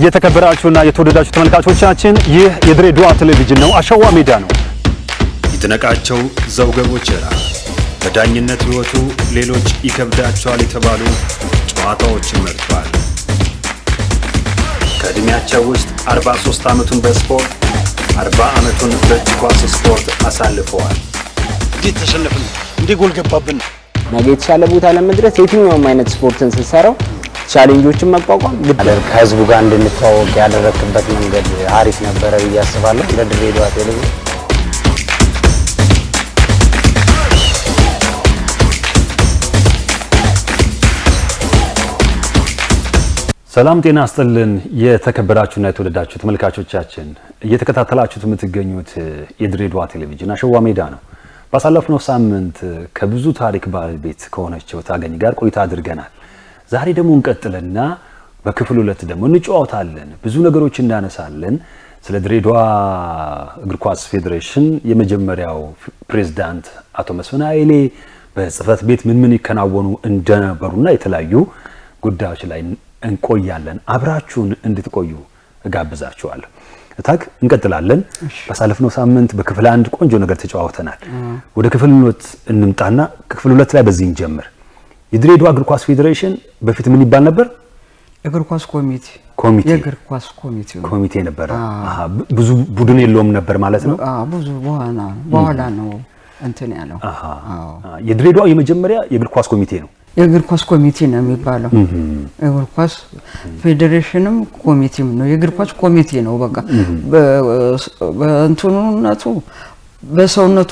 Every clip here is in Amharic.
የተከበራችሁና የተወደዳችሁ ተመልካቾቻችን ይህ የድሬዳዋ ቴሌቪዥን ነው። አሸዋ ሜዳ ነው። ይድነቃቸው ዘውገቦችራ በዳኝነት ህይወቱ ሌሎች ይከብዳቸዋል የተባሉ ጨዋታዎችን መርጧል። ከእድሜያቸው ውስጥ 43 ዓመቱን በስፖርት 40 ዓመቱን በእጅ ኳስ ስፖርት አሳልፈዋል። እንዴት ተሸነፍን? እንዴት ጎል ገባብን? ነገ የተሻለ ቦታ ለመድረስ የትኛውም አይነት ስፖርትን ስንሰራው ቻሌንጆችን መቋቋም ከህዝቡ ጋር እንድንተዋወቅ ያደረክበት መንገድ አሪፍ ነበረ ብዬ አስባለሁ። ለድሬዳዋ ቴሌቪዥን ሰላም ጤና አስጥልን። የተከበራችሁና የተወደዳችሁ ተመልካቾቻችን እየተከታተላችሁት የምትገኙት የድሬዳዋ ቴሌቪዥን አሸዋ ሜዳ ነው። ባሳለፍነው ሳምንት ከብዙ ታሪክ ባለቤት ከሆነችው ታገኝ ጋር ቆይታ አድርገናል። ዛሬ ደግሞ እንቀጥልና በክፍል 2 ደግሞ እንጫወታለን። ብዙ ነገሮች እናነሳለን። ስለ ድሬዳዋ እግር ኳስ ፌዴሬሽን የመጀመሪያው ፕሬዝዳንት አቶ መስፍን ኃይሌ በጽህፈት ቤት ምን ይከናወኑ እንደነበሩና የተለያዩ ጉዳዮች ላይ እንቆያለን። አብራችሁን እንድትቆዩ እጋብዛችኋለሁ። ታክ እንቀጥላለን። ባሳለፍነው ሳምንት በክፍል 1 ቆንጆ ነገር ተጫውተናል። ወደ ክፍል 2 እንምጣና ክፍል 2 ላይ በዚህ እንጀምር። የድሬዳዋ እግር ኳስ ፌዴሬሽን በፊት ምን ይባል ነበር? እግር ኳስ ኮሚቴ የእግር ኳስ ኮሚቴ ነበር። ብዙ ቡድን የለውም ነበር ማለት ነው። ብዙ በኋላ ነው እንትን ያለው። የድሬዳዋ የመጀመሪያ የእግር ኳስ ኮሚቴ ነው። የእግር ኳስ ኮሚቴ ነው የሚባለው። እግር ኳስ ፌዴሬሽንም ኮሚቴም ነው። የእግር ኳስ ኮሚቴ ነው። በቃ በእንትኑነቱ በሰውነቱ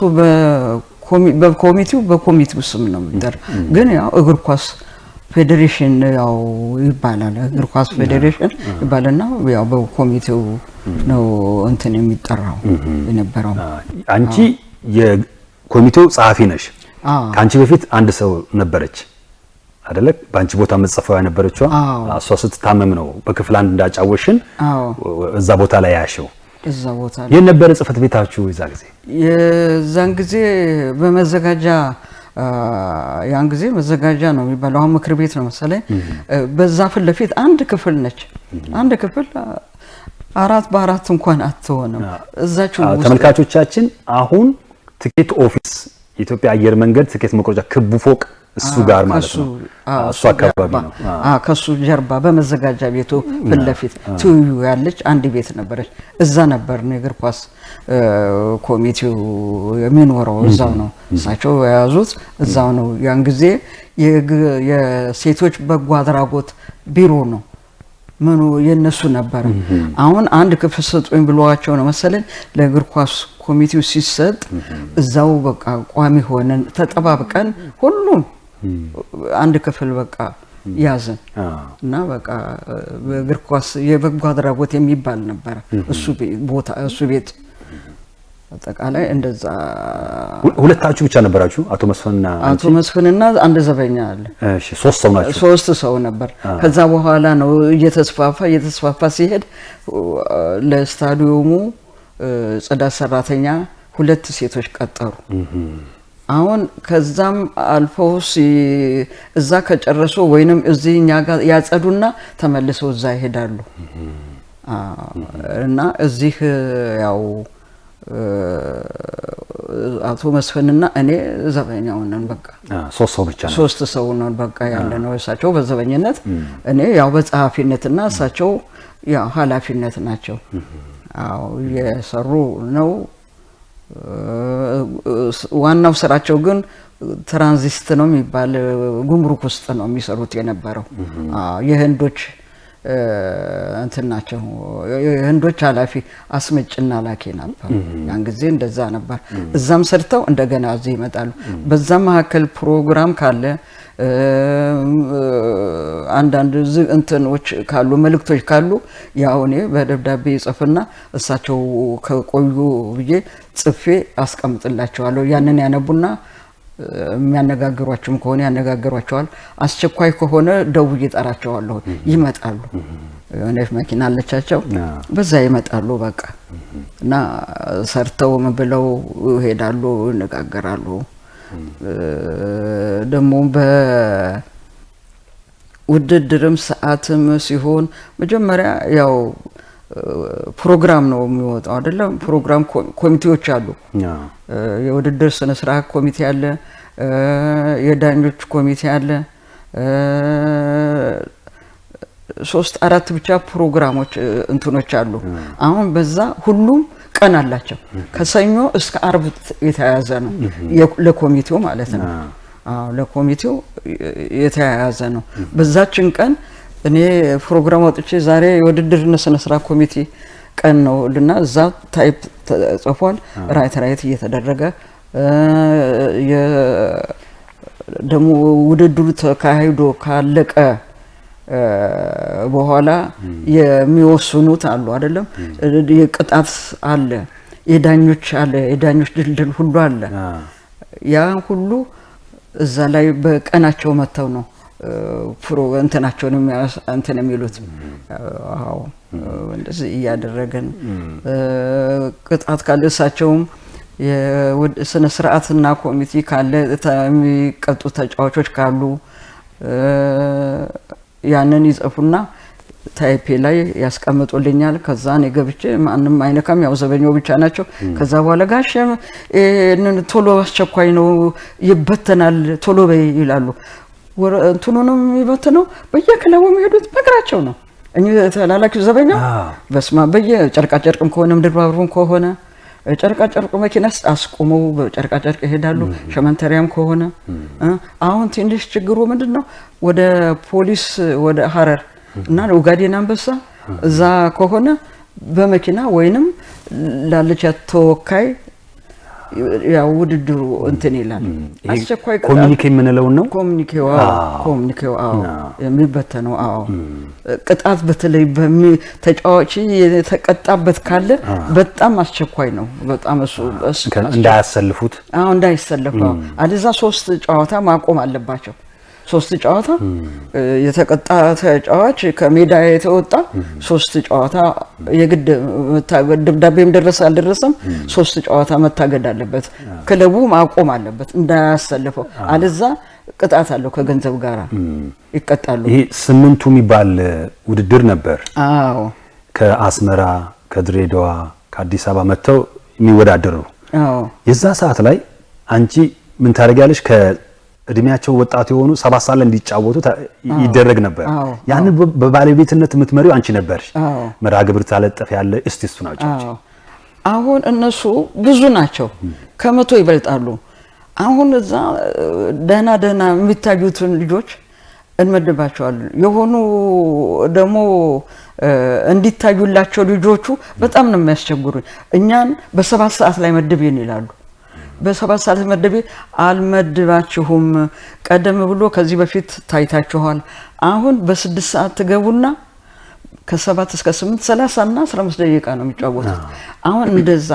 በኮሚቴው ስም ነው የሚጠራ። ግን ያው እግር ኳስ ፌዴሬሽን ያው ይባላል። እግር ኳስ ፌዴሬሽን ይባልና ያው በኮሚቴው ነው እንትን የሚጠራው የነበረው። አንቺ የኮሚቴው ጸሐፊ ነሽ። ካንቺ በፊት አንድ ሰው ነበረች አይደለ? ባንቺ ቦታ መጽፈው ያነበረችው እሷ ስትታመም ነው በክፍል 1 እንዳጫወሽን እዛ ቦታ ላይ ያሸው። እዛ ቦታ ላይ የነበረ ጽህፈት ቤታችሁ የዛን ጊዜ በመዘጋጃ ያን ጊዜ መዘጋጃ ነው የሚባለው። አሁን ምክር ቤት ነው መሰለኝ። በዛ ፊት ለፊት አንድ ክፍል ነች። አንድ ክፍል 4 በ4 እንኳን አትሆንም። እዛችሁ ተመልካቾቻችን አሁን ትኬት ኦፊስ የኢትዮጵያ አየር መንገድ ትኬት መቆረጫ ክቡ ፎቅ እሱ ጋር ማለት ነው። እሱ አካባቢ ነው። ከሱ ጀርባ በመዘጋጃ ቤቱ ፊት ለፊት ትዩ ያለች አንድ ቤት ነበረች። እዛ ነበር ነው የእግር ኳስ ኮሚቴው የሚኖረው። እዛው ነው እሳቸው የያዙት። እዛው ነው ያን ጊዜ የሴቶች በጎ አድራጎት ቢሮ ነው ምኑ የነሱ ነበር። አሁን አንድ ክፍል ሰጡኝ ብለዋቸው ነው መሰለኝ ለእግር ኳስ ኮሚቴው ሲሰጥ እዛው በቃ ቋሚ ሆነን ተጠባብቀን ሁሉም አንድ ክፍል በቃ ያዘን እና በቃ በእግር ኳስ የበጎ አድራጎት የሚባል ነበር እሱ ቦታ እሱ ቤት አጠቃላይ እንደዛ። ሁለታችሁ ብቻ ነበራችሁ? አቶ መስፍንና አንድ ዘበኛ አለ። እሺ፣ 3 ሰው ናችሁ? 3 ሰው ነበር። ከዛ በኋላ ነው እየተስፋፋ ሲሄድ ለስታዲየሙ ጽዳት ሰራተኛ 2 ሴቶች ቀጠሩ። አሁን ከዛም አልፈው እዛ ከጨረሱ ወይንም እዚህኛ ጋር ያጸዱና ተመልሰው እዛ ይሄዳሉ። እና እዚህ ያው አቶ መስፍንና እኔ ዘበኛው ነን። በቃ 3 ሰው ብቻ ነው። 3 ሰው ነን በቃ ያለ ነው። እሳቸው በዘበኝነት እኔ ያው በጸሐፊነትና እሳቸው ያው ኃላፊነት ናቸው። አዎ የሰሩ ነው። ዋናው ስራቸው ግን ትራንዚስት ነው የሚባል ጉምሩክ ውስጥ ነው የሚሰሩት የነበረው። የህንዶች እንትን ናቸው። የህንዶች ኃላፊ አስመጭና ላኪ ነበር ያን ጊዜ እንደዛ ነበር። እዛም ሰርተው እንደገና እዚህ ይመጣሉ። በዛም መካከል ፕሮግራም ካለ አንዳንድ እንትኖች ካሉ መልእክቶች ካሉ ያው እኔ በደብዳቤ ጽፍና እሳቸው ከቆዩ ብዬ ጽፌ አስቀምጥላቸዋለሁ። ያንን ያነቡና የሚያነጋግሯቸውም ከሆነ ያነጋግሯቸዋል። አስቸኳይ ከሆነ ደውዬ እጠራቸዋለሁ። ይመጣሉ። የሆነ መኪና አለቻቸው በዛ ይመጣሉ። በቃ እና ሰርተው ምን ብለው ሄዳሉ፣ ይነጋገራሉ። ደግሞ ውድድርም ሰዓትም ሲሆን መጀመሪያ ያው ፕሮግራም ነው የሚወጣው አይደለም ፕሮግራም ኮሚቴዎች አሉ የውድድር ስነ ስርዓት ኮሚቴ አለ የዳኞች ኮሚቴ አለ 3-4 ብቻ ፕሮግራሞች እንትኖች አሉ አሁን በዛ ሁሉም ቀን አላቸው ከሰኞ እስከ አርብ የተያያዘ ነው ለኮሚቴው ማለት ነው ለኮሚቴው የተያያዘ ነው በዛችን ቀን እኔ ፕሮግራም ወጥቼ ዛሬ የውድድር ስነ ስርዓት ኮሚቴ ቀን ነው ልና እዛ ታይፕ ተጽፏል ራይት እየተደረገ ደሞ ውድድሩ ተካሂዶ ካለቀ በኋላ የሚወስኑት አሉ አይደለም የቅጣት አለ የዳኞች ድልድል ሁሉ አለ ያ ሁሉ እዛ ላይ በቀናቸው መተው ነው እንትናቸውን እንትን የሚሉት አዎ እንደዚህ ያደረገን ቅጣት ካለሳቸውም የስነ ስርዓትና ኮሚቴ ካለ የሚቀጡ ተጫዋቾች ካሉ ያንን ይጽፉና ታይፔ ላይ ያስቀምጡልኛል ከዛ እኔ ገብቼ ማንንም አይነካም ያው ዘበኛው ብቻ ናቸው ከዛ በኋላ ጋሸም ቶሎ አስቸኳይ ነው ይበተናል ቶሎ በይ ይላሉ እንትኑንም ይበተነው በየክለቡ የሚሄዱት በእግራቸው ነው እኛ ተላላኪው ዘበኛው በስማ በየጨርቃ ጨርቅም ከሆነ ምድር ባቡሩም ከሆነ ጨርቃ ጨርቅ መኪናስ አስቆመው በጨርቃ ጨርቅ ይሄዳሉ ሸመንተሪያም ከሆነ አሁን ትንሽ ችግሩ ምንድነው ወደ ፖሊስ ወደ ሐረር እና ኡጋዴን አንበሳ እዛ ከሆነ በመኪና ወይንም ላለቻ ተወካይ ያው ውድድሩ እንትን ይላል አስቸኳይ ኮሚኒኬ ምንለው ነው ኮሚኒኬው የሚበተነው ቅጣት በተለይ ተጫዋች የተቀጣበት ካለ በጣም አስቸኳይ ነው በጣም እሱ እንዳያሰልፉት እንዳይሰለፉ አለዛ 3 ጨዋታ ማቆም አለባቸው 3 ጨዋታ የተቀጣ ተጫዋች ከሜዳ የተወጣ 3 ጨዋታ የግድ ደብዳቤም ደረሰ አልደረሰም 3 ጨዋታ መታገድ አለበት ክለቡ ማቆም አለበት እንዳያሰልፈው አለዛ ቅጣት አለው ከገንዘብ ጋር ይቀጣሉ ይሄ 8ቱ የሚባል ውድድር ነበር ከአስመራ ከድሬዳዋ ከአዲስ አበባ መተው የሚወዳደሩ የዛ ሰዓት ላይ አንቺ ምን ታረጋለሽ እድሜያቸው ወጣት የሆኑ 7 ሰዓት ላይ እንዲጫወቱ ይደረግ ነበር ያንን በባለቤትነት የምትመሪው አንቺ ነበርሽ መርሃ ግብር ታለጠፍ ያለ እስቲሱ ናቸው አሁን እነሱ ብዙ ናቸው ከመቶ ይበልጣሉ አሁን እዛ ደህና የሚታዩትን ልጆች እንመድባቸዋለን የሆኑ ደግሞ እንዲታዩላቸው ልጆቹ በጣም ነው የሚያስቸግሩኝ እኛን በ7 ሰዓት ላይ መድብኝ ይላሉ በ7 ሰዓት መድቤ አልመድባችሁም ቀደም ብሎ ከዚህ በፊት ታይታችኋል አሁን በ6 ሰዓት ትገቡና ከ7 እስከ 8 30 እና 15 ደቂቃ ነው የሚጫወቱት አሁን እንደዛ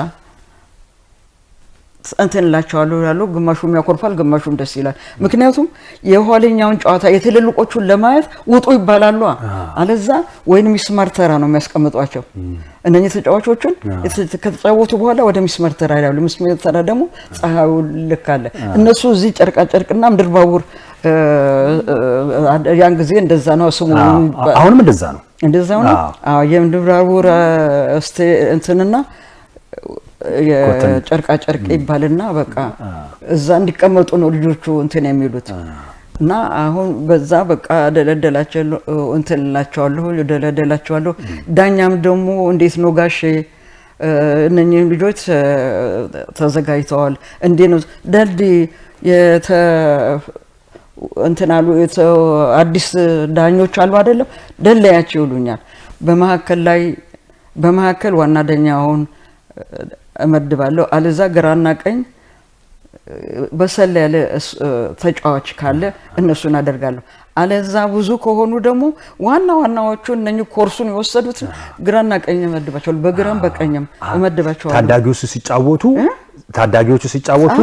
እንተንላቸዋለሁ ያለው ግማሹም ያኮርፋል ግማሹም ደስ ይላል ምክንያቱም የኋለኛውን ጨዋታ የትልልቆቹን ለማየት ውጡ ይባላሉ አለዛ ወይንም ሚስማር ተራ ነው የሚያስቀምጧቸው እነኚህ ተጫዋቾችን ከተጫወቱ በኋላ ወደ ሚስማር ተራ ይላሉ ሚስማር ተራ ደግሞ ፀሐዩ ልካለ እነሱ እዚህ ጨርቃ ጨርቅና ምድር ባቡር ያን ጊዜ እንደዛ ነው ስሙ አሁንም እንደዛ ነው የምድር ባቡር እንትንና የጨርቃ ጨርቅ ይባልና በቃ እዛ እንዲቀመጡ ነው ልጆቹ እንትን የሚሉት እና አሁን በዛ በቃ ደለደላቸዋለሁ ዳኛም ደግሞ እንዴት ነው ጋሼ እነኚህ ልጆች ተዘጋጅተዋል እንዴ ነው ደልዲ እንትናሉ አዲስ ዳኞች አሉ አይደለም ደለያቸው ይሉኛል በመሐከል ዋና ዳኛውን እመድባለሁ አለዛ ግራና ቀኝ በሰለ ያለ ተጫዋች ካለ እነሱን አደርጋለሁ አለዛ ብዙ ከሆኑ ደግሞ ዋናዎቹ እነኚህ ኮርሱን የወሰዱት ግራና ቀኝ እመድባቸዋለሁ በግራም በቀኝም እመድባቸዋለሁ ታዳጊዎቹ ሲጫወቱ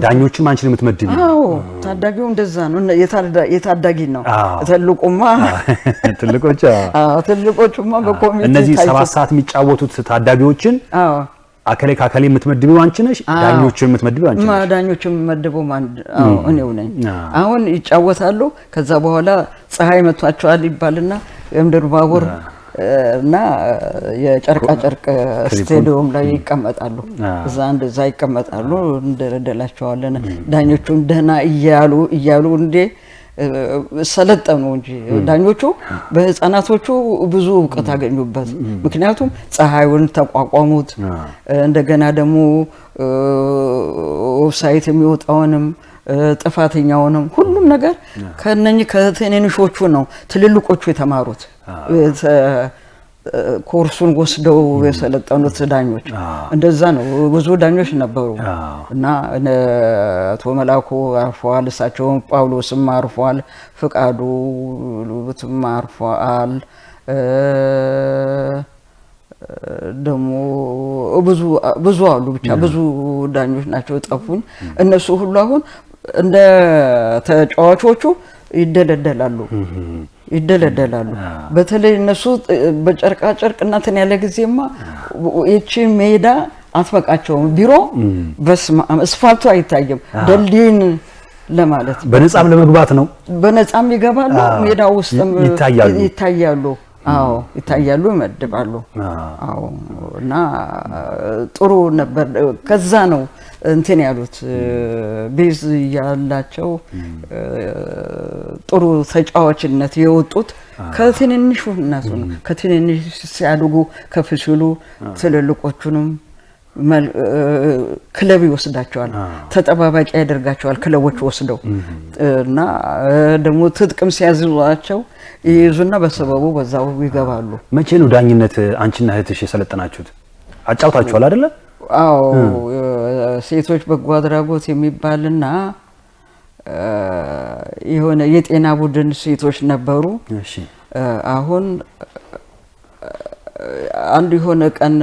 ዳኞቹም አንቺን የምትመድቢ ታዳጊው እንደዛ ነው የታዳጊ ነው ትልቆቹማ በኮሚቴ እነዚህ 7 ሰዓት የሚጫወቱት ታዳጊዎችን አከሌ ካከሌ የምትመድቢው አንቺ ነሽ ዳኞቹ የምትመድቢው አንቺ ነሽ ዳኞቹ የምመድበው እኔው ነኝ አሁን ይጫወታሉ ከዛ በኋላ ፀሐይ መቷቸዋል ይባልና የምድር ባቡር እና የጨርቃ ጨርቅ ስቴዲየም ላይ ይቀመጣሉ እዛ እንደዛ ይቀመጣሉ እንደረደላቸዋለን ዳኞቹም ደህና እያሉ እንዴ ሰለጠኑ እንጂ ዳኞቹ በህፃናቶቹ ብዙ ዕውቀት አገኙበት ምክንያቱም ፀሐዩን ተቋቋሙት እንደገና ደግሞ ኦፍሳይት የሚወጣውንም ጥፋተኛውንም ሁሉም ነገር ከትንንሾቹ ነው ትልልቆቹ የተማሩት ኮርሱን ወስደው የሰለጠኑት ዳኞች እንደዛ ነው ብዙ ዳኞች ነበሩ እና አቶ መላኩ አርፈዋል እሳቸውም ጳውሎስም አርፈዋል ፍቃዱ አርፈዋል ደግሞ ብዙ አሉ ብቻ ብዙ ዳኞች ናቸው ጠፉኝ እነሱ ሁሉ አሁን እንደ ተጫዋቾቹ ይደለደላሉ በተለይ እነሱ በጨርቃ ጨርቅ እናንተ ያለ ጊዜማ እቺ ሜዳ አትበቃቸውም ቢሮ አስፋልቱ አይታየም ደልዲን ለማለት በነጻም ለመግባት ነው በነጻም ይገባሉ ሜዳው ውስጥም ይታያሉ ይታያሉ ይመድባሉ እና ጥሩ ነበር ከዛ ነው እንትን ያሉት ቤዝ ያላቸው ጥሩ ተጫዋችነት የወጡት ከትንንሹ እናቱ ከትንንሽ ሲያድጉ ከፍ ሲሉ ትልልቆቹንም ክለብ ይወስዳቸዋል ተጠባባቂ ያደርጋቸዋል ክለቦች ወስደው እና ደግሞ ትጥቅም ሲያዝዟቸው ይይዙና በሰበቡ በዛው ይገባሉ መቼ ነው ዳኝነት አንቺና እህትሽ የሰለጠናችሁት አጫውታችኋል አይደለ ሴቶች በጎ አድራጎት የሚባልና የሆነ የጤና ቡድን ሴቶች ነበሩ እሺ አሁን አንድ የሆነ ቀን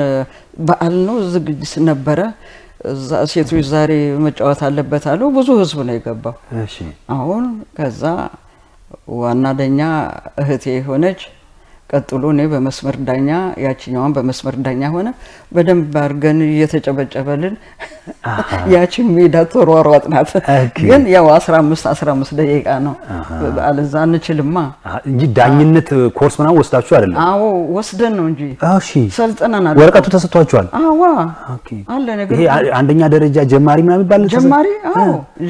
በዓል ነው ዝግጅት ነበረ ሴቶች ዛሬ መጫወት አለበት አሉ ብዙ ህዝብ ነው የገባው እሺ አሁን ከዛ ዋና ዳኛ እህቴ ሆነች ቀጥሎ ነው በመስመር ዳኛ ያቺኛዋን በመስመር ዳኛ ሆነ በደንብ አርገን እየተጨበጨበልን ያቺ ሜዳ ተሯሯጥናት ግን ያው 15 ደቂቃ ነው አለዛ እንችልማ እንጂ ዳኝነት ኮርስ ምናምን ወስዳችሁ አይደለም አዎ ወስደን ነው እንጂ እሺ ሰልጠናና ወረቀቱ ተሰጥቷችኋል አዎ ኦኬ አለ ነገር ይሄ አንደኛ ደረጃ ጀማሪ ምናምን ይባላል ጀማሪ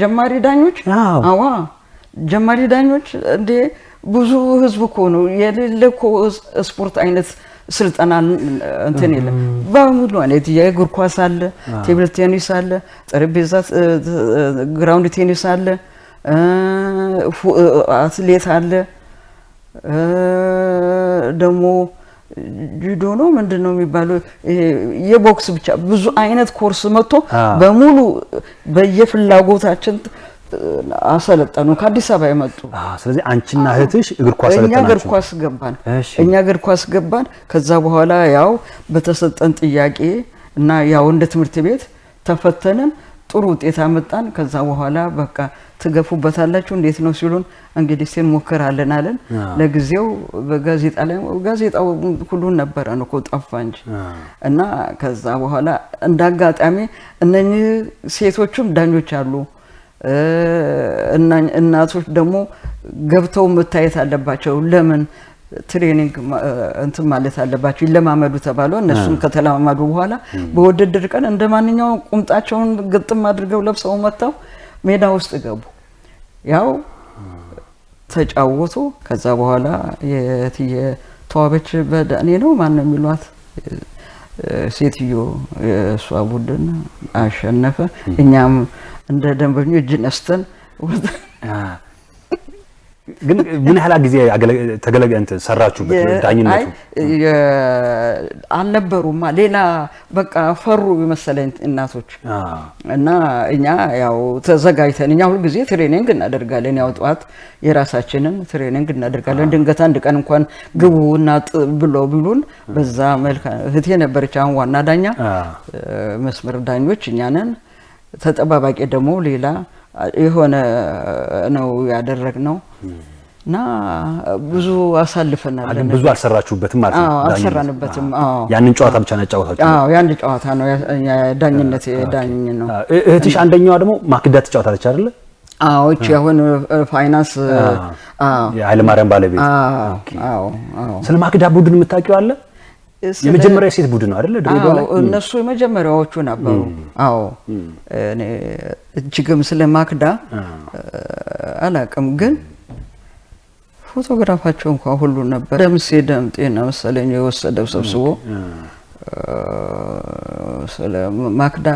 ጀማሪ ዳኞች አዎ ጀማሪ ዳኞች እንዴ ብዙ ህዝብ እኮ ነው የሌለ እኮ ስፖርት አይነት ስልጠና እንትን የለም በሙሉ አይነት የእግር ኳስ አለ ቴብል ቴኒስ አለ ጠረጴዛ ግራውንድ ቴኒስ አለ አትሌት አለ ደግሞ ጁዶ ነው ምንድነው የሚባለው የቦክስ ብቻ ብዙ አይነት ኮርስ መጥቶ በሙሉ በየፍላጎታችን አሰለጠኑ ከአዲስ አበባ የመጡ ስለዚህ አንቺና እህትሽ እግር ኳስ ሰለጠናችሁ እኛ እግር ኳስ ገባን ከዛ በኋላ ያው በተሰጠን ጥያቄ እና ያው እንደ ትምህርት ቤት ተፈተነን ጥሩ ውጤት አመጣን ከዛ በኋላ በቃ ትገፉበታላችሁ እንዴት ነው ሲሉን እንግዲህ እንሞክራለን አለን ለጊዜው በጋዜጣ ላይ ጋዜጣው ሁሉ ነበር ነው ጠፋ እንጂ እና ከዛ በኋላ እንዳጋጣሚ እነኚህ ሴቶችም ዳኞች አሉ እናቶች ደግሞ ገብተው መታየት አለባቸው ለምን ትሬኒንግ እንትን ማለት አለባቸው ለማመዱ ተባለው እነሱም ከተለማመዱ በኋላ በውድድር ቀን እንደማንኛውም ቁምጣቸውን ግጥም አድርገው ለብሰው መጣው ሜዳ ውስጥ ገቡ ያው ተጫወቱ ከዛ በኋላ የትየ ተዋበች በዳኔ ነው ማን ነው የሚሏት ሴትዮ የሷ ቡድን አሸነፈ እኛም እንደ ደንበኞች እጅ ነስተን ግን ምን ያህል ጊዜ ተገለገንተ ሰራችሁበት ዳኝነቱ አልነበሩማ ሌላ በቃ ፈሩ ይመስለኝ እናቶች እና እኛ ያው ተዘጋጅተን እኛ ሁሉ ጊዜ ትሬኒንግ እናደርጋለን ያው ጧት የራሳችንን ትሬኒንግ እናደርጋለን ድንገት አንድ ቀን እንኳን ግቡና ብሎ ቢሉን በዛ መልካ እህቴ ነበረች አሁን ዋና ዳኛ መስመር ዳኞች እኛ ነን ተጠባባቂ ደግሞ ሌላ የሆነ ነው ያደረግነው እና ብዙ አሳልፈናል። ግን ብዙ አልሰራችሁበትም ማለት ነው? አልሰራንበትም። ያንን ጨዋታ ብቻ ነው ያጫወታችሁ? ያን ጨዋታ ነው ዳኝነት ዳኝ ነው። እህትሽ አንደኛዋ ደግሞ ማክዳ ትጫወታለች አይደለ? እቺ አሁን ፋይናንስ የኃይለ ማርያም ባለቤት። ስለ ማክዳ ቡድን የምታውቂው አለ? የመጀመሪያ ሴት ቡድን ነው አይደለ? ድሬዳዋ ላይ እነሱ የመጀመሪያዎቹ ነበሩ። እኔ እጅግም ስለ ማክዳ አላውቅም፣ ግን ፎቶግራፋቸው እንኳን ሁሉ ነበር። ደምሴ ደምጤና መሰለኝ የወሰደው ሰብስቦ ስለ ማክዳ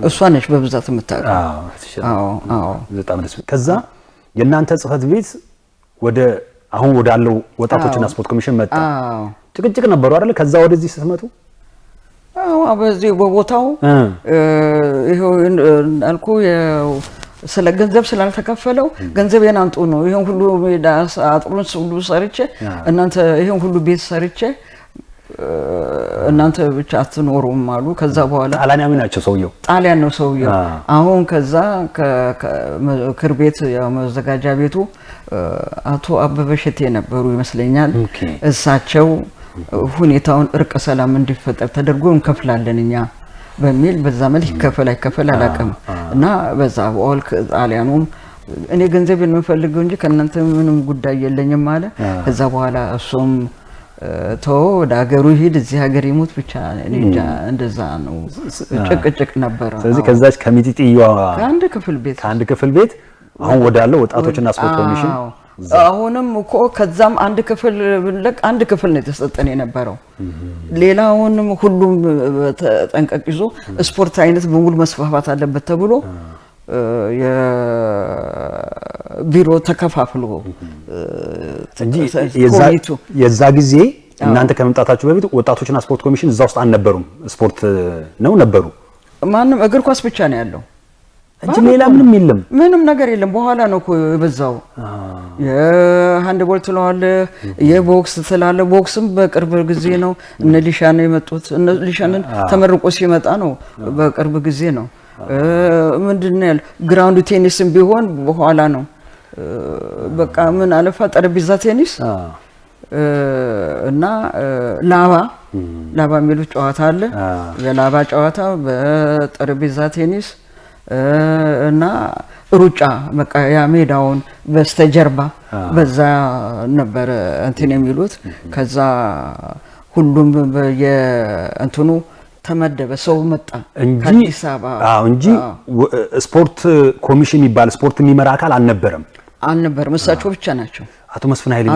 እሷ ነች በብዛት የምታውቀው። በጣም ደስ። ከዛ የእናንተ ጽህፈት ቤት ወደ አሁን ወዳለው ወጣቶችና ስፖርት ኮሚሽን መጣ። ጭቅጭቅ ነበሩ አይደለ? ከዛ ወደዚህ ስትመጡ በዚህ በቦታው ይሄው አልኩ ስለ ገንዘብ ስላልተከፈለው ገንዘቤን አንጡ ነው። ይሄን ሁሉ ሜዳ አጥሩን ሁሉ ሰርቼ እናንተ ይሄን ሁሉ ቤት ሰርቼ እናንተ ብቻ አትኖሩም አሉ። ከዛ በኋላ ጣሊያናዊ ናቸው ሰውየው? ጣሊያን ነው ሰውየው። አሁን ከዛ ከምክር ቤት ያው መዘጋጃ ቤቱ አቶ አበበ ሸቴ ነበሩ ይመስለኛል። እሳቸው ሁኔታውን እርቀ ሰላም እንዲፈጠር ተደርጎ እንከፍላለን እኛ በሚል በዛ መልክ ይከፈል አይከፈል አላውቅም። እና በዛ ወልክ ጣሊያኑም እኔ ገንዘቤን የምፈልገው እንጂ ከእናንተ ምንም ጉዳይ የለኝም አለ። ከዛ በኋላ እሱም ወደ ሀገሩ ሂድ እዚህ ሀገር ይሙት ብቻ እኔ እንደዛ ነው። ጭቅጭቅ ነበር። ስለዚህ ከዛች ከሚጢጥየዋ ከአንድ ክፍል ቤት አሁን ወዳለው ወጣቶችና ስፖርት ኮሚሽን አሁንም እኮ ከዛም አንድ ክፍል ነው የተሰጠን የነበረው። ሌላውንም ሁሉም ተጠንቀቅ ይዞ ስፖርት አይነት በሙሉ መስፋፋት አለበት ተብሎ የቢሮ ተከፋፍሎ እንጂ የዛ ጊዜ እናንተ ከመምጣታችሁ በፊት ወጣቶችና ስፖርት ኮሚሽን እዛ ውስጥ አልነበሩም? ስፖርት ነው ነበሩ? ማንም እግር ኳስ ብቻ ነው ያለው እንጂ ሌላ ምንም የለም። ምንም ነገር የለም። በኋላ ነው እኮ የበዛው። የሃንድቦል ትለዋለህ፣ የቦክስ ትላለህ። ቦክስም በቅርብ ጊዜ ነው እነ ሊሻን የመጡት። እነ ሊሻንን ተመርቆ ሲመጣ ነው በቅርብ ጊዜ ነው። ምንድነው ያለው ግራውንድ ቴኒስም ቢሆን በኋላ ነው። በቃ ምን አለፋ ጠረጴዛ ቴኒስ እና ላባ የሚሉት ጨዋታ አለ። የላባ ጨዋታ በጠረጴዛ ቴኒስ እና ሩጫ በቃ ያ ሜዳውን በስተጀርባ በዛ ነበር እንትን የሚሉት። ከዛ ሁሉም የእንትኑ ተመደበ፣ ሰው መጣ ከአዲስ አበባ እንጂ ስፖርት ኮሚሽን የሚባል ስፖርት የሚመራ አካል አልነበረም። እሳቸው ብቻ ናቸው። አቶ መስፍን ኃይሌ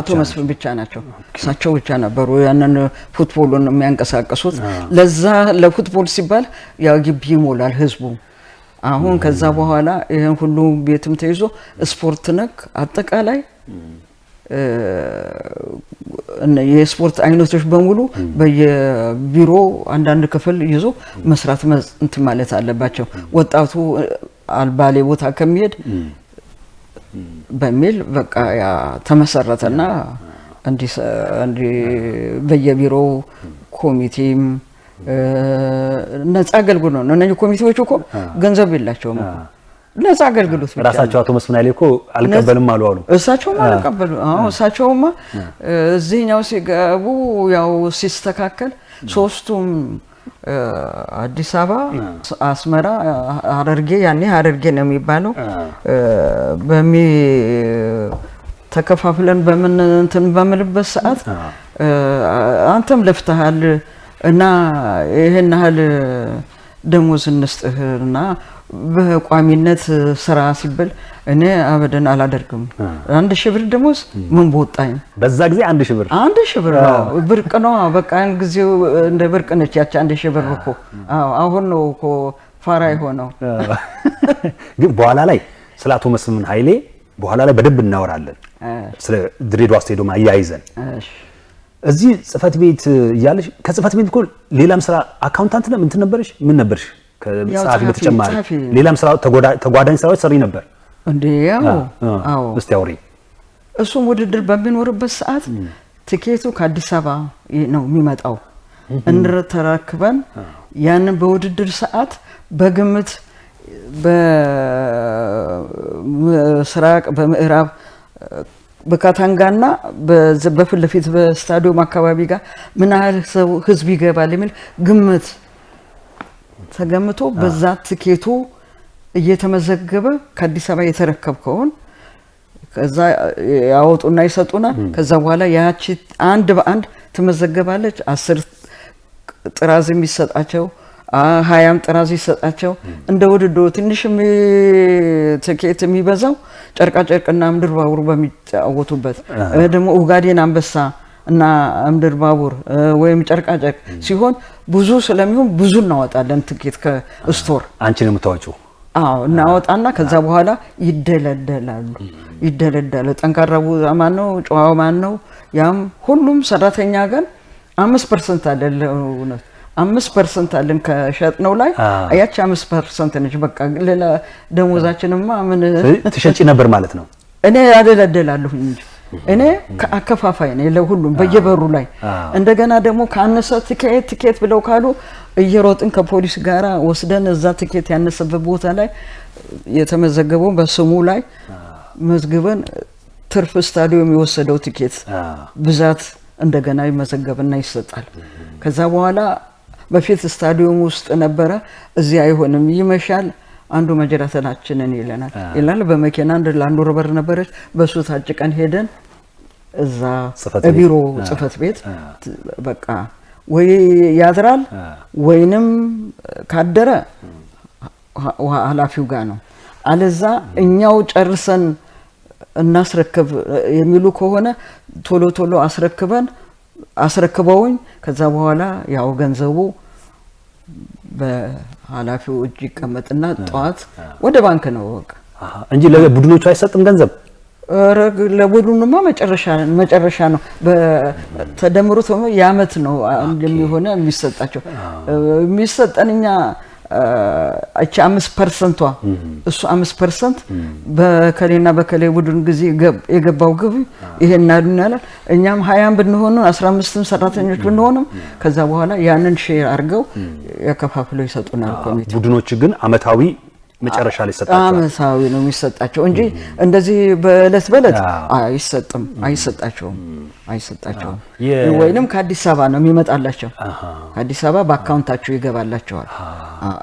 ብቻ ናቸው። እሳቸው ብቻ ነበሩ ያንን ፉትቦሉን የሚያንቀሳቅሱት። ለዛ ለፉትቦል ሲባል ያው ግቢ ይሞላል ህዝቡ። አሁን ከዛ በኋላ ይሄን ሁሉ ቤትም ተይዞ ስፖርት ነክ አጠቃላይ የስፖርት አይነቶች በሙሉ በየቢሮ አንዳንድ ክፍል ይዞ መስራት እንትን ማለት አለባቸው። ወጣቱ አልባሌ ቦታ ከሚሄድ በሚል በቃ ያ ተመሰረተና እንዲ በየቢሮው ኮሚቴም ነፃ አገልግሎት ነው። እነዚህ ኮሚቴዎች እኮ ገንዘብ የላቸውም እኮ ነፃ አገልግሎት ብቻ። ራሳቸው አቶ መስፍን ኃይሌ እኮ አልቀበልም አሉ። እሳቸውም አልቀበሉ። እሳቸውም እዚህኛው ሲገቡ ያው ሲስተካከል ሶስቱም አዲስ አበባ፣ አስመራ፣ ሐረርጌ ያኔ ሐረርጌ ነው የሚባለው ተከፋፍለን በምን እንትን በምልበት ሰዓት አንተም ለፍተሃል እና ይሄን ያህል ደሞዝ እንስጥህና በቋሚነት ስራ ሲበል እኔ አበደን አላደርግም። 1000 ብር ደሞዝ ምን በወጣኝ። በዛ ጊዜ 1000 ብር 1000 ብር ብርቅ ነው። በቃ ያን ጊዜው እንደ ብርቅ ነች ያቺ 1000 ብር እኮ። አሁን ነው እኮ ፋራ የሆነው። ግን በኋላ ላይ ስለ አቶ መስፍን ኃይሌ በኋላ ላይ በደንብ እናወራለን። ስለ ድሬዳዋ ስቴዲየም አያይዘን እዚህ ጽህፈት ቤት እያለሽ ከጽህፈት ቤት እኮ ሌላም ስራ አካውንታንት ነው እንትን ነበርሽ? ምን ነበርሽ? ከጸሐፊ በተጨማሪ ሌላም ስራ ተጓዳኝ ስራዎች ሰሪ ነበር እንዴ? አዎ። እስቲ አውሪ። እሱም ውድድር በሚኖርበት ሰዓት ትኬቱ ከአዲስ አበባ ነው የሚመጣው። እንተራክበን ያንን በውድድር ሰዓት በግምት በምስራቅ በምዕራብ በካታንጋና በፊት ለፊት በስታዲየም አካባቢ ጋር ምን ያህል ሰው ህዝብ ይገባል የሚል ግምት ተገምቶ በዛ ትኬቱ እየተመዘገበ ከአዲስ አበባ የተረከብከውን ከዛ ያወጡና ይሰጡና ከዛ በኋላ ያቺ አንድ በአንድ ትመዘገባለች 10 ጥራዝ የሚሰጣቸው 20 ጥራዝ ይሰጣቸው እንደ ውድድሩ ትንሽም ትኬት የሚበዛው ጨርቃ ጨርቅና ምድር ባቡር በሚጫወቱበት ደግሞ ኡጋዴን አንበሳ እና ምድር ባቡር ወይም ጨርቃ ጨርቅ ሲሆን ብዙ ስለሚሆን ብዙ እናወጣለን ትኬት ከስቶር አንቺ ነው የምታወጪው እናወጣና ከዛ በኋላ ይደለደላሉ ጠንካራ ማን ነው ጨዋው ማን ነው ያም ሁሉም ሰራተኛ ጋር 5% አለ ለእውነት 5% አለን ከሸጥነው ላይ ያቺ 5% ነች በቃ ሌላ ደሞዛችንማ ምን ትሸጪ ነበር ማለት ነው እኔ ያደለደላለሁ እንጂ እኔ ከአከፋፋይ ነኝ ለሁሉም በየበሩ ላይ እንደገና ደግሞ ካነሰ ትኬት ብለው ካሉ እየሮጥን ከፖሊስ ጋራ ወስደን እዛ ትኬት ያነሰበት ቦታ ላይ የተመዘገበው በስሙ ላይ መዝግበን ትርፍ ስታዲየም የወሰደው ትኬት ብዛት እንደገና ይመዘገብና ይሰጣል ከዛ በኋላ በፊት ስታዲየም ውስጥ ነበረ እዚህ አይሆንም ይመሻል አንዱ መጀራተናችንን ይላል በመኪና አንድ ላንድ ሮቨር ነበረች በሱ ታጭቀን ሄደን እዛ ቢሮ ጽፈት ቤት በቃ ወይ ያድራል ወይንም ካደረ ኃላፊው ጋር ነው አለዛ እኛው ጨርሰን እናስረክብ የሚሉ ከሆነ ቶሎ አስረክበውኝ ከዛ በኋላ ያው ገንዘቡ በኃላፊው እጅ ይቀመጥና ጧት ወደ ባንክ ነው በቃ እንጂ ለቡድኖቹ አይሰጥም ገንዘብ ለቡድኑማ መጨረሻ ነው በተደምሩት ያመት ነው እንደሚሆነ የሚሰጠንኛ እቺ 5% እሱ 5% በከሌና በከሌ ቡድን ጊዜ የገባው ግብ ይሄን አድናለ እኛም 20 ብንሆን 15 ሰራተኞች ብንሆን ከዛ በኋላ ያንን ሼር አርገው ያከፋፍለው ይሰጡናል ኮሚቴ ቡድኖች ግን አመታዊ መጨረሻ ላይ ሰጣቸው አመታዊ ነው የሚሰጣቸው እንጂ እንደዚህ በእለት አይሰጣቸውም ወይንም ከአዲስ አበባ ነው የሚመጣላቸው ከአዲስ አበባ በአካውንታቸው ይገባላቸዋል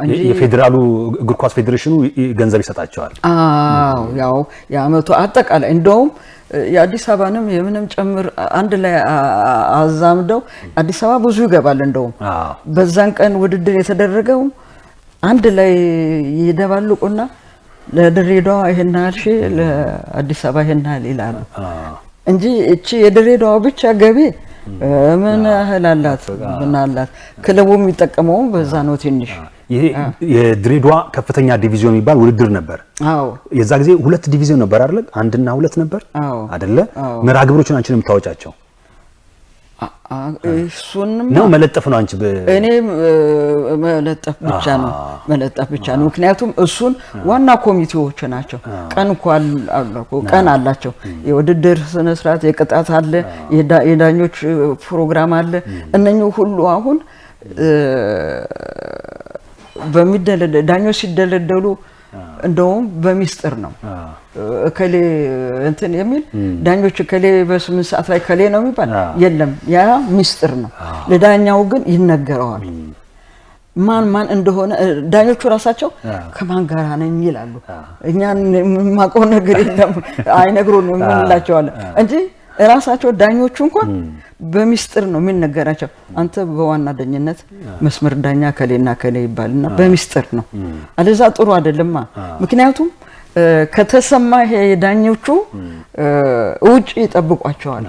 እንጂ የፌደራሉ እግር ኳስ ፌዴሬሽኑ ገንዘብ ይሰጣቸዋል ያው የአመቱ አጠቃላይ እንደውም የአዲስ አበባንም የምንም ጨምር አንድ ላይ አዛምደው አዲስ አበባ ብዙ ይገባል እንደውም በዛን ቀን ውድድር የተደረገው አንድ ላይ ይደባልቁና ለድሬዳዋ ይሄናል ለአዲስ አበባ ይሄናል ይላሉ እንጂ እቺ የድሬዳዋ ብቻ ገቢ ምን ያህላላት ብናላት ክለቡ የሚጠቀመው በዛ ነው ትንሽ ይሄ የድሬዳዋ ከፍተኛ ዲቪዥን የሚባል ውድድር ነበር የዛ ጊዜ 2 ዲቪዥን ነበር አይደል 1 እና 2 ነበር አይደለ መርሃ ግብሮችን አንቺ ነው የምታወጫቸው እሱንም ነው መለጠፍ ነው አንቺ እኔ መለጠፍ ብቻ ነው ምክንያቱም እሱን ዋና ኮሚቴዎች ናቸው ቀን አላቸው የውድድር ስነ ስርዓት የቅጣት አለ የዳኞች ፕሮግራም አለ እነኚህ ሁሉ አሁን ዳኞች ሲደለደሉ እንደውም በሚስጥር ነው ከሌ እንትን የሚል ዳኞች ከሌ በ8 ሰዓት ላይ ከሌ ነው የሚባል የለም ያ ሚስጥር ነው ለዳኛው ግን ይነገረዋል ማን እንደሆነ ዳኞቹ ራሳቸው ከማን ጋር ነኝ ይላሉ እኛ ማቆ ነገር የለም አይነግሩንም እንላቸዋለን እንጂ ራሳቸው ዳኞቹ እንኳን በሚስጥር ነው የሚነገራቸው አንተ በዋና ዳኝነት መስመር ዳኛ ከሌና ከሌ ይባልና በሚስጥር ነው አለዛ ጥሩ አይደለም ምክንያቱም ከተሰማ ዳኞቹ ውጪ ይጠብቋቸዋል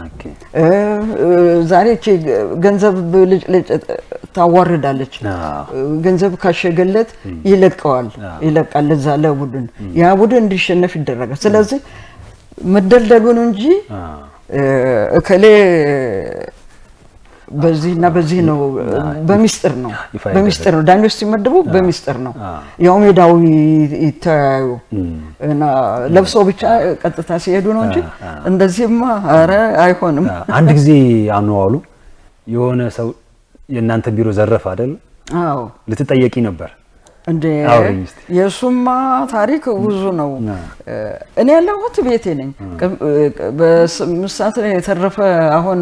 ዛሬ ገንዘብ ልጅ ታዋርዳለች ገንዘብ ካሸገለት ይለቃል ለዛ ለቡድን ያ ቡድን እንዲሸነፍ ይደረጋል ስለዚህ መደልደሉን እንጂ እከሌ በዚህና በዚህ ነው በሚስጥር ነው ዳኞች ሲመደቡ በሚስጥር ነው ያው ሜዳው ይታያዩ እና ለብሰው ብቻ ቀጥታ ሲሄዱ ነው እንጂ እንደዚህማ አረ አይሆንም አንድ ጊዜ አኗዋሉ የሆነ ሰው የናንተ ቢሮ ዘረፈ አይደል ልትጠየቂ ነበር እንደ የሱማ ታሪክ ብዙ ነው። እኔ ያለሁት ቤቴ ነኝ። በምሳት ላይ የተረፈ አሁን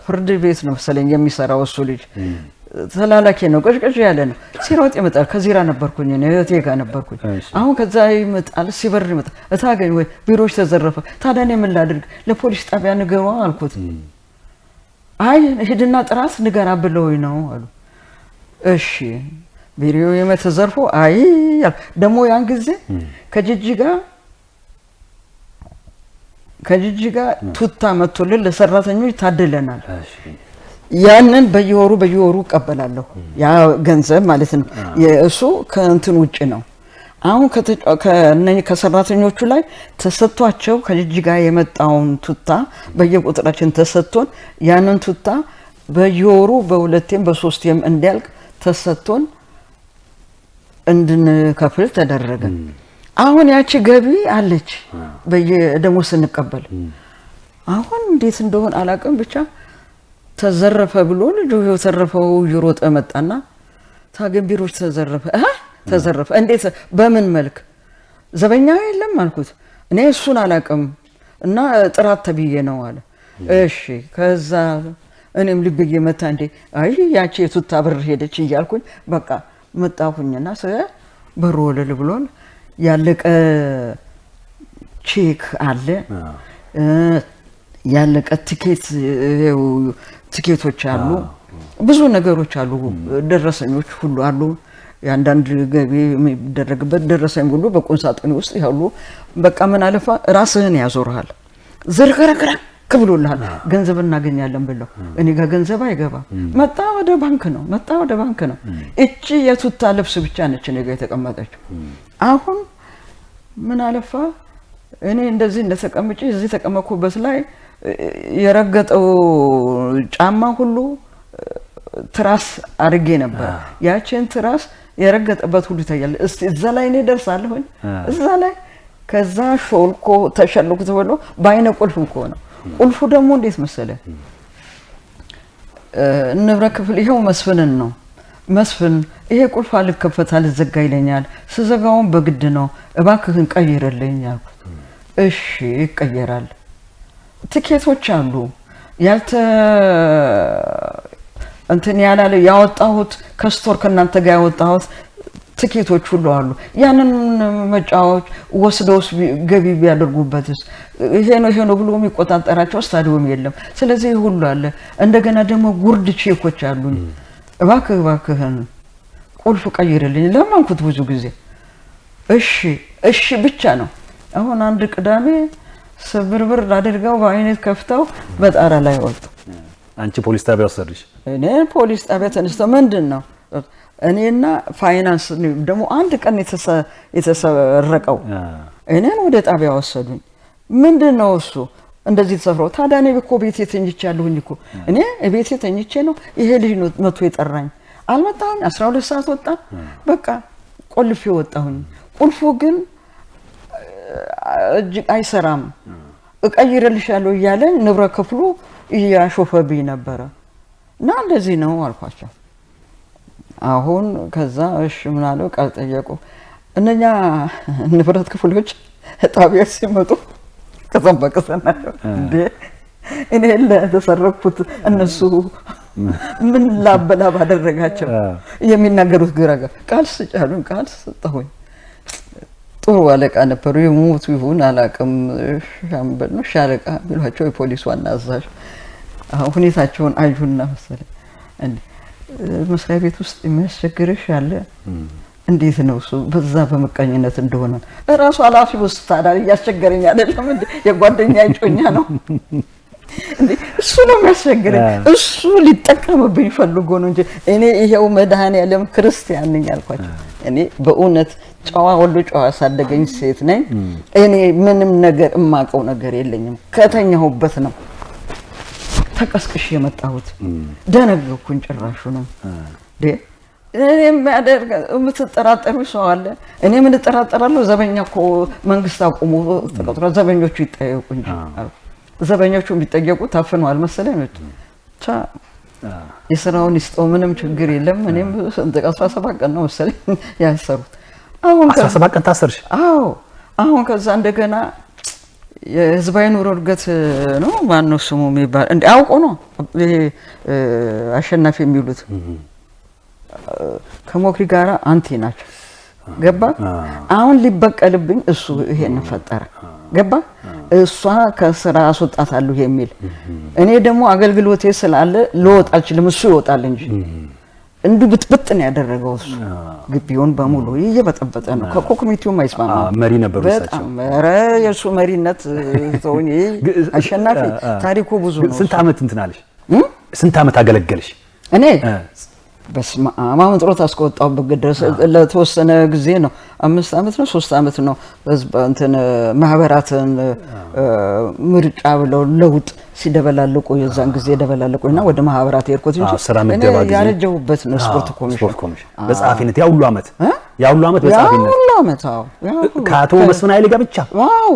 ፍርድ ቤት ነው መሰለኝ የሚሰራው እሱ ልጅ ተላላኪ ነው። ቀጭቀጭ ያለ ነው። ሲሮጥ ይመጣል። ከዚራ ነበርኩኝ እኔ እህቴ ጋር ነበርኩኝ። አሁን ከዛ ይመጣል፣ ሲበር ይመጣል። እታገኝ ወይ ቢሮዎች ተዘረፈ። ታዲያ እኔ ምን ላድርግ? ለፖሊስ ጣቢያ ንገሩ አልኩት። አይ ሂድና ጥራት ንገራ ብለውኝ ነው አሉ። እሺ ቢሮ የመተዘርፎ አይ ደግሞ ያን ጊዜ ከጅጅጋ ቱታ መጥቶልን ለሰራተኞች ታደለናል። ያንን በየወሩ እቀበላለሁ። ያ ገንዘብ ማለት ነው። የእሱ ከእንትን ውጭ ነው። አሁን ከሰራተኞቹ ላይ ተሰጥቷቸው ከጅጅጋ የመጣውን ቱታ በየቁጥራችን ተሰጥቶን ያንን ቱታ በየወሩ በሁለቴም በሶስቴም እንዲያልቅ ተሰጥቶን እንድንከፍል ተደረገ። አሁን ያቺ ገቢ አለች በየደሞዝ ስንቀበል። አሁን እንዴት እንደሆነ አላውቅም ብቻ ተዘረፈ ብሎ ልጁ የተረፈው ይሮጥ መጣና ታገኝ ቢሮች ተዘረፈ። እንዴት በምን መልክ? ዘበኛ የለም አልኩት። እኔ እሱን አላውቅም እና ጥራት ተብዬ ነው አለ። እሺ ከዛ እኔም ልብዬ መታ እንዴ አይ ያቺ የቱታ ብር ሄደች እያልኩኝ በቃ መጣሁኝና በሩ ወለል ብሎን ያለቀ ቼክ አለ ያለቀ ቲኬቶች አሉ፣ ብዙ ነገሮች አሉ፣ ደረሰኞች ሁሉ አሉ። ያንዳንድ ገቢ የሚደረግበት ደረሰኝ ሁሉ በቁም ሳጥን ውስጥ ያሉ። በቃ ምን አለፋ ራስህን ያዞርሃል። ዝርክርክርክ ብሎልሃል። ገንዘብ እናገኛለን ብለው እኔ ጋር ገንዘብ አይገባም። መጣ ወደ ባንክ ነው። እቺ የቱታ ልብስ ብቻ ነች እኔ ጋር የተቀመጠችው። አሁን ምን አለፋ እኔ እንደዚህ እንደተቀመጪ እዚህ ተቀመጥኩበት ላይ የረገጠው ጫማ ሁሉ ትራስ አድርጌ ነበር። ያችን ትራስ የረገጠበት ሁሉ ይታያል። እስቲ እዛ ላይ እኔ ደርሳለሁኝ እዛ ላይ። ከዛ ሾልኮ ተሸልኩ ተብሎ በአይነ ቁልፍ እኮ ነው። ቁልፉ ደግሞ እንዴት መሰለ ንብረት ክፍል ይሄው መስፍንን ነው። መስፍን ይሄ ቁልፍ አልከፈት አልዘጋ ይለኛል። ስዘጋውን በግድ ነው። እባክህን ቀይርልኝ አልኩት። እሺ ይቀየራል። ትኬቶች አሉ እንትን ያላለ ያወጣሁት ከስቶር ከናንተ ጋር ያወጣሁት ትኬቶች ሁሉ አሉ። ያንን መጫወች ወስደውስ ገቢ ቢያደርጉበትስ ይሄ ነው ብሎ የሚቆጣጠራቸው ስታዲየም የለም። ስለዚህ ሁሉ አለ። እንደገና ደግሞ ጉርድ ቼኮች አሉኝ። እባክህን ቁልፍ ቀይርልኝ ለማንኩት ብዙ ጊዜ። እሺ ብቻ ነው። አሁን አንድ ቅዳሜ ስብርብር አድርገው በአይነት ከፍተው በጣራ ላይ ወጡ። አንቺ ፖሊስ ጣቢያ ወሰድሽ? እኔ ፖሊስ ጣቢያ ተነስተው ምንድነው እኔና ፋይናንስ ደግሞ አንድ ቀን የተሰረቀው እኔን ወደ ጣቢያ ወሰዱኝ። ምንድነው እሱ እንደዚህ ተሰፍረው? ታዲያ እኔ እኮ ቤቴ ተኝቻለሁኝ እኮ እኔ ቤቴ ተኝቼ ነው ይሄ ልጅ ነው መቶ የጠራኝ። አልመጣሁኝ። 12 ሰዓት ወጣ። በቃ ቆልፌ ወጣሁኝ። ቁልፉ ግን እጅግ አይሰራም። እቀይርልሻለሁ እያለ ንብረት ክፍሉ እያሾፈብኝ ነበረ እና እንደዚህ ነው አልኳቸው። አሁን ከዛ እሺ ምን አለው ቃል ጠየቁ። እነኛ ንብረት ክፍሎች ጣቢያ ሲመጡ ከሰንበቀሰናቸው እንዴ እኔ ለተሰረኩት እነሱ ምን ላበላ ባደረጋቸው የሚናገሩት ግራ ቃል ስጫሉን ቃል ሰጠሁኝ። ጥሩ አለቃ ነበሩ። የሞቱ ይሁን አላውቅም። ሻምበል ነው ሻለቃ ቢሏቸው የፖሊስ ዋና አዛዥ ሁኔታቸውን አዩና መሰለኝ እንዴ መስሪያ ቤት ውስጥ የሚያስቸግርሽ አለ እንዴት ነው እሱ በዛ በመቀኝነት እንደሆነ እራሱ ኃላፊ ውስጥ ታዲያ እያስቸገረኝ አይደለም እንዴ የጓደኛ ይጮኛ ነው እንዴ እሱ ነው የሚያስቸግረኝ። እሱ ሊጠቀምብኝ ፈልጎ ነው እንጂ እኔ ይሄው መድኃኔዓለም ክርስቲያን ነኝ አልኳቸው። እኔ በእውነት ጨዋ ወሎ ጨዋ ያሳደገኝ ሴት ነኝ። እኔ ምንም ነገር እማቀው ነገር የለኝም። ከተኛሁበት ነው ተቀስቅሽ የመጣሁት። ደነገኩኝ ጭራሹ ነው ደ እኔም ያደርጋ የምትጠራጠሩ ሰው አለ። እኔ ምን ተጠራጠራለሁ? ዘበኛ እኮ መንግስት አቁሞ ተቀጥሮ ዘበኞቹ ይጠየቁ እንጂ ዘበኞቹ ቢጠየቁ ታፍነዋል መሰለኝ። የስራውን ይስጠው ምንም ችግር የለም። እኔም 17 ቀን ነው መሰለኝ ያሰሩት። አሁን 17 ቀን ታሰርሽ? አዎ። አሁን ከዛ እንደገና የህዝባዊ ኑሮ እድገት ነው ማነው ስሙ የሚባል እንዴ አውቆ ነው ይሄ አሸናፊ የሚሉት ከሞክሪ ጋራ አንቲ ናቸው። ገባ? አሁን ሊበቀልብኝ እሱ ይሄን ፈጠረ። ገባ? እሷ ከስራ አስወጣታለሁ የሚል እኔ ደግሞ አገልግሎቴ ስላለ ልወጣ አልችልም፣ እሱ ይወጣል እንጂ እንዲሁ ብጥብጥ ነው ያደረገው። እሱ ግቢውን በሙሉ እየበጠበጠ ነው። ከኮሚቴውም አይስማማም። መሪ ነበሩ እሳቸው። ኧረ የእሱ መሪነት ተውኝ። አሸናፊ ታሪኩ ብዙ ነው። ስንት ዓመት እንትን አለሽ? ስንት ዓመት አገለገልሽ? እኔ በስመ አብ አሁን ጥሮት አስቆጣሁበት ድረስ ለተወሰነ ጊዜ ነው። 5 ዓመት ነው 3 ዓመት ነው ህዝብ እንትን ማህበራትን ምርጫ ብለው ለውጥ ሲደበላልቁ የዛን ጊዜ ደበላልቁና ወደ ማህበራት የርኮት እንጂ እኔ ያረጀሁበት ነው። ስፖርት ኮሚሽን በጸሐፊነት ያው ሁሉ ዓመት በጸሐፊነት ያው ሁሉ ዓመት አዎ። ከአቶ መስፍን ኃይሌ ጋር ብቻ ዋው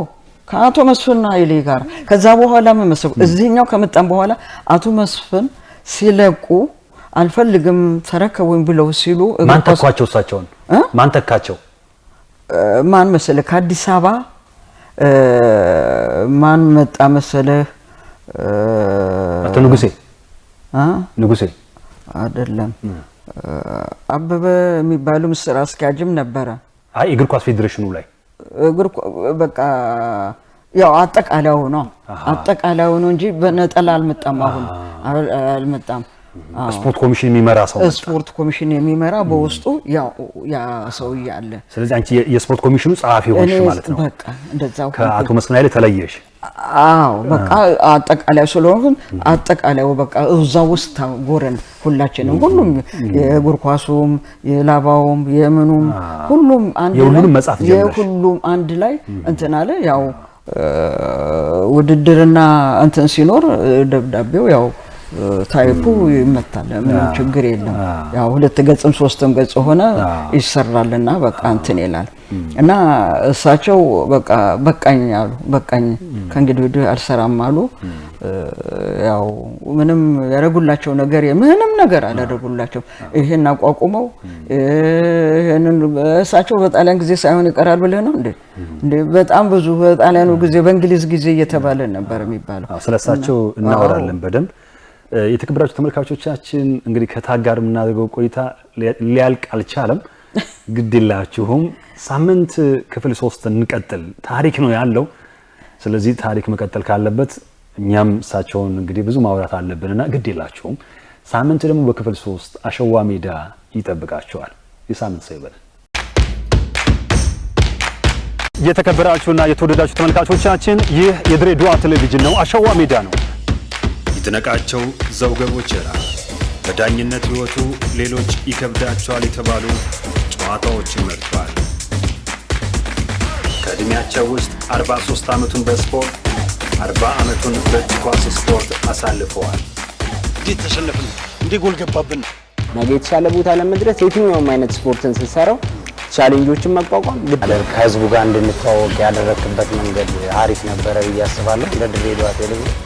ከአቶ መስፍን ኃይሌ ጋር ከዛ በኋላ መመሰሉ እዚህኛው ከመጣን በኋላ አቶ መስፍን ሲለቁ አልፈልግም ተረከቡኝ ብለው ሲሉ ማን ተኳቸው? እሳቸውን ማን ተካቸው? ማን መሰለህ ከአዲስ አበባ ማን መጣ መሰለህ? አቶ ንጉሴ አይደለም፣ አበበ የሚባሉ ምስር አስኪያጅም ነበረ። አይ እግር ኳስ ፌዴሬሽኑ ላይ በቃ ያው አጠቃላዩ ነው እንጂ በነጠላ አልመጣም። አሁን አልመጣም። ስፖርት ኮሚሽን የሚመራ ሰው ስፖርት ኮሚሽን የሚመራ በውስጡ ያ ሰው ያለ። ስለዚህ አንቺ የስፖርት ኮሚሽኑ ጸሐፊ ሆንሽ ማለት ነው። በቃ እንደዛው ከአቶ መስፍን ኃይሌ ተለየሽ። አዎ በቃ አጠቃላይ ስለሆነ አጠቃላዩ በቃ እዛው ውስጥ ጎረን ሁላችንም፣ ሁሉም የእግር ኳሱም የላባውም የምኑም ሁሉም አንድ ላይ የሁሉንም መጻፍ ጀመረሽ። የሁሉም አንድ ላይ እንትን አለ። ያው ውድድርና እንትን ሲኖር ደብዳቤው ያው ታይፑ ይመታል፣ ምንም ችግር የለም። ያው 2 ገጽም 3 ገጽ ሆነ ይሰራልና በቃ እንትን ይላል እና እሳቸው በቃ በቃኝ አሉ። በቃኝ ከእንግዲህ ወዲህ አልሰራም አሉ። ያው ምንም ያደረጉላቸው ነገር ምንም ነገር አላደረጉላቸው። ይሄን አቋቁመው ይሄንን እሳቸው በጣሊያን ጊዜ ሳይሆን ይቀራል ብለህ ነው እንዴ? በጣም ብዙ በጣሊያኑ ጊዜ በእንግሊዝ ጊዜ እየተባለ ነበር የሚባለው። ስለሳቸው እናወራለን በደንብ። የተከበራችሁ ተመልካቾቻችን እንግዲህ ከታጋር የምናደርገው ቆይታ ሊያልቅ አልቻለም። ግድላችሁም ሳምንት ክፍል 3 እንቀጥል። ታሪክ ነው ያለው። ስለዚህ ታሪክ መቀጠል ካለበት እኛም እሳቸውን እንግዲህ ብዙ ማውራት አለብንና ግድላችሁም ሳምንት ደግሞ በክፍል 3 አሸዋ ሜዳ ይጠብቃችኋል። የሳምንት ሰው ይበለን። የተከበራችሁና የተወደዳችሁ ተመልካቾቻችን ይህ የድሬዳዋ ቴሌቪዥን ነው። አሸዋ ሜዳ ነው። ይድነቃቸው ዘውገ ቦቸራ በዳኝነት ሕይወቱ ሌሎች ይከብዳቸዋል የተባሉ ጨዋታዎችን መርጧል። ከዕድሜያቸው ውስጥ 43 ዓመቱን በስፖርት 40 ዓመቱን በእጅ ኳስ ስፖርት አሳልፈዋል። እንዴት ተሸነፍን? እንዴ ጎል ገባብን? ነገ የተሻለ ቦታ ለመድረስ የትኛውም አይነት ስፖርትን ስትሰራው ቻሌንጆችን መቋቋም ከህዝቡ ጋር እንድንተዋወቅ ያደረክበት መንገድ አሪፍ ነበረ ብዬ አስባለሁ። ለድሬዳዋ ቴሌቪዥን